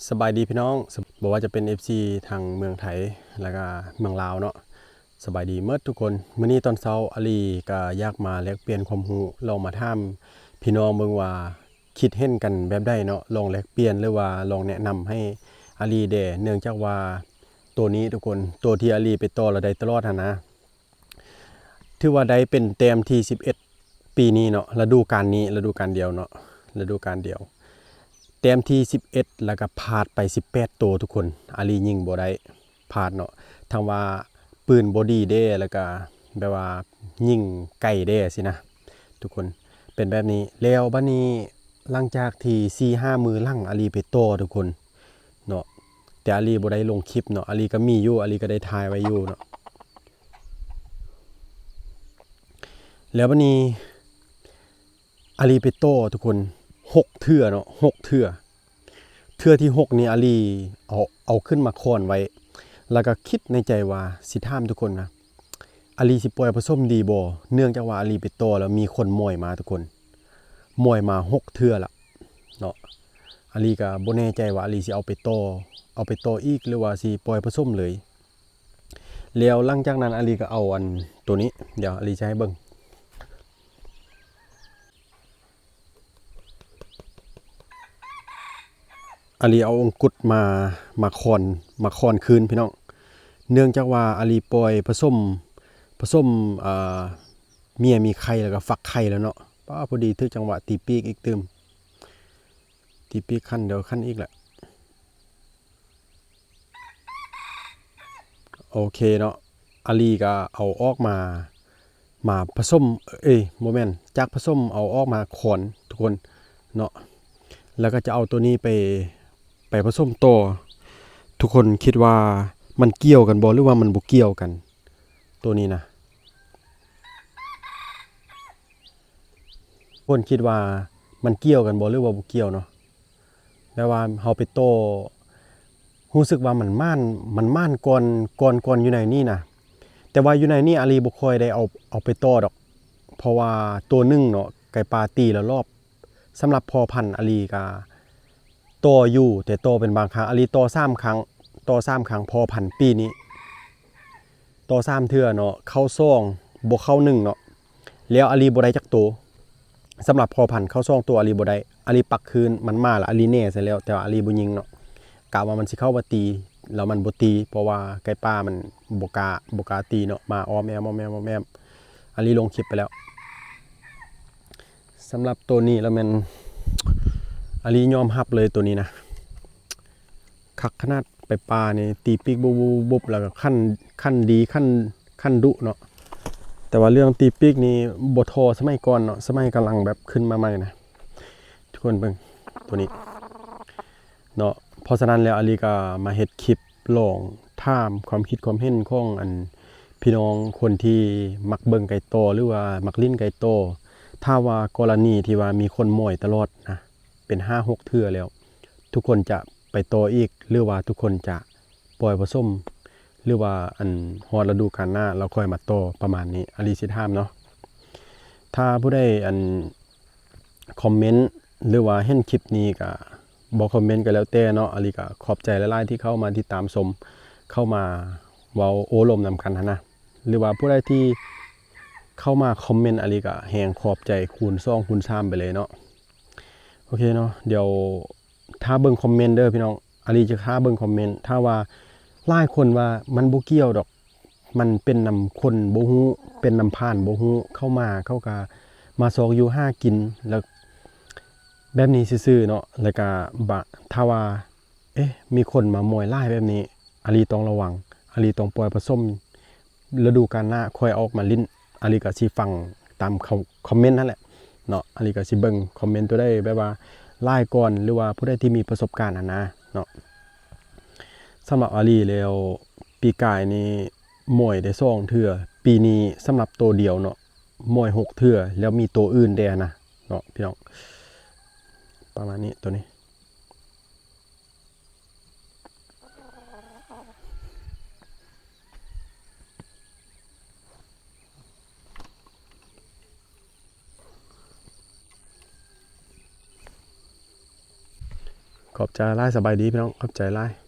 สบายดีพี่น้องบอกว่าจะเป็น FC ทางเมืองไทยแล้วก็เมืองลาวเนาะสบายดีเมื่อทุกคนมื้อนี้ตอนเช้าอาลีก็อยากมาแลกเปลี่ยนความรู้ลองมาถามพี่น้องเบิ่งว่าคิดเห็นกันแบบใดเนาะลองแลกเปลี่ยนหรือว่าลองแนะนำให้อาลีแด่เนื่องจากว่าตัวนี้ทุกคนตัวที่อาลีไปต่อแล้วได้ตลอดนะถือว่าได้เป็นแต้มที่11ปีนี้เนาะฤดูกาลนี้ฤดูกาลเดียวเนาะฤดูกาลเดียวแต้มที่11แล้วก็พลาดไป18ตัวทุกคนอาลียิงบ่ได้พลาดเนาะทางว่าปืนบอดี้เด้แล้วก็แบบว่ายิงไก่เด้สินะทุกคนเป็นแบบนี้แล้วบัดนี้หลังจากที่ 4-5 มือหลังอาลีไปโตทุกคนเนาะแต่อาลีบ่ได้ลงคลิปเนาะอาลีก็มีอยู่อาลีก็ได้ถ่ายไว้อยู่เนาะแล้วบัดนี้อาลีไปโตทุกคน6เทื่อเนาะ6เทื่อที่6นี่อาลีเอาขึ้นมาค้อนไว้แล้วก็คิดในใจว่าสิถามทุกคนนะอาลีสิปล่อยผสมดีบ่เนื่องจากว่าอาลีไปโตแล้วมีคนม่อยมาทุกคนม่อยมา6เทื่อละเนาะอาลีก็บ่แน่ใจว่าอาลีสิเอาไปโตอีกหรือว่าสิปล่อยผสมเลยแล้วหลังจากนั้นอาลีก็เอาอันตัวนี้เดี๋ยวอาลีจะให้เบิ่งอาลีเอาองกุฎมาคอนคืนพี่น้องเนื่องจากว่าอาลีปล่อยผสมเมียมีไข่แล้วก็ฟักไข่แล้วเนาะป้าพอดีถึกจังหวะตีปีกอีกตึมตีปีกขั้นเดี๋ยวขั้นอีกแหละโอเคเนาะอาลีก็เอาออกมาผสมโมเมนต์จากผสมเอาออกมาขอนทุกคนเนาะแล้วก็จะเอาตัวนี้ไปผสมต่อทุกคนคิดว่ามันเกี่ยวกันบ่หรือว่ามันบ่เกี่ยวกันตัวนี้นะคนคิดว่ามันเกี่ยวกันบ่หรือว่าบ่เกี่ยวเนาะแปลว่าเฮาไปโตรู้สึกว่ามันม่านก่อนอยู่ในนี่นะแต่ว่าอยู่ในนี่อาลีบ่ค่อยได้เอาไปโตดอกเพราะว่าตัวนึงเนาะไก่ปลาตีละรอบสำหรับพอพันธุ์อาลีก็โตอยู่แต่โตเป็นบางครั้งอาลีโต3ครั้งพอพันธุ์ปีนี้โต3เทื่อเนาะเข้า2บ่เข้า1เนาะแล้วอาลีบ่ได้จักโตสำหรับพอพันธุ์เข้า2ตัวอาลีบ่ได้อาลีปักคืนมันมาแล้วอาลีแน่ซะแล้วแต่ว่าอาลีบ่ยิงเนาะกะว่ามันสิเข้ามาตีแล้วมันบ่ตีเพราะว่าไก่ป่ามันบ่กล้าตีเนาะมาอ้อมแอมอาลีลงคลิปไปแล้วสำหรับตัวนี้แล้วมันอาลียอมรับเลยตัวนี้นะคักขนาดไปปลานี่ตีปีกบุบแล้วก็ขั้นดีขั้นดุเนาะแต่ว่าเรื่องตีปีกนี่บ่ทอสมัยก่อนเนาะสมัยกำลังแบบขึ้นมาใหม่นะทุกคนเบิ่งตัวนี้เนาะเพราะฉะนั้นแล้วอาลีก็มาเฮ็ดคลิปลองถามความคิดความเห็นของอันพี่น้องคนที่มักเบิ่งไก่โตหรือว่ามักลิ้นไก่โตถ้าว่ากรณีที่ว่ามีคนม่อยตลอดนะเป็น 5-6 เทื่อแล้วทุกคนจะไปโตอีกหรือว่าทุกคนจะปล่อยผสมหรือว่าอันฮอดฤดูกาลหน้าเราค่อยมาโตประมาณนี้อาลีสิถามเนาะถ้าผู้ใดอันคอมเมนต์หรือว่าเห็นคลิปนี้ก็บ่คอมเมนต์ก็แล้วแต่เนาะอาลีก็ขอบใจหลายๆที่เข้ามาติดตามชมเข้ามาเว้าโอ้ลมนำกันนะหรือว่าผู้ใดที่เข้ามาคอมเมนต์อาลีก็แฮงขอบใจคูณ2คูณ3ไปเลยเนาะโอเคเนาะเดี๋ยวถ้าเบิ่งคอมเมนต์เด้อพี่น้องอาลีจะค่าเบิ่งคอมเมนต์ถ้าว่าหลายคนว่ามันบ่เกี่ยวดอกมันเป็นนำคนบ่ฮู้เป็นนำผ่านบ่ฮู้เข้ามาเขาก็มาซอกอยู่หากินแล้วแบบนี้ซื่อๆเนาะแล้วก็ถ้าว่ามีคนมามอยหลายแบบนี้อาลีต้องระวังอาลีต้องปล่อยผสมฤดูกาลหน้าค่อยออกมาลิ้นอาลีก็สิฟังตามคอมเมนต์นั่นแหละเนาะอาลีก็สิเบิ่งคอมเมนต์ตัวได้แบบว่าหลายก่อนหรือว่าผู้ใดที่มีประสบการณ์นะเนาะสำหรับอาลีแล้วปีกายนี้มวยได้2เทื่อปีนี้สำหรับตัวเดียวเนาะมวย6เทื่อแล้วมีตัวอื่นแดนะเนาะพี่น้องประมาณนี้ตัวนี้ ขอบใจหลายสบายดีพี่น้องขอบใจหลาย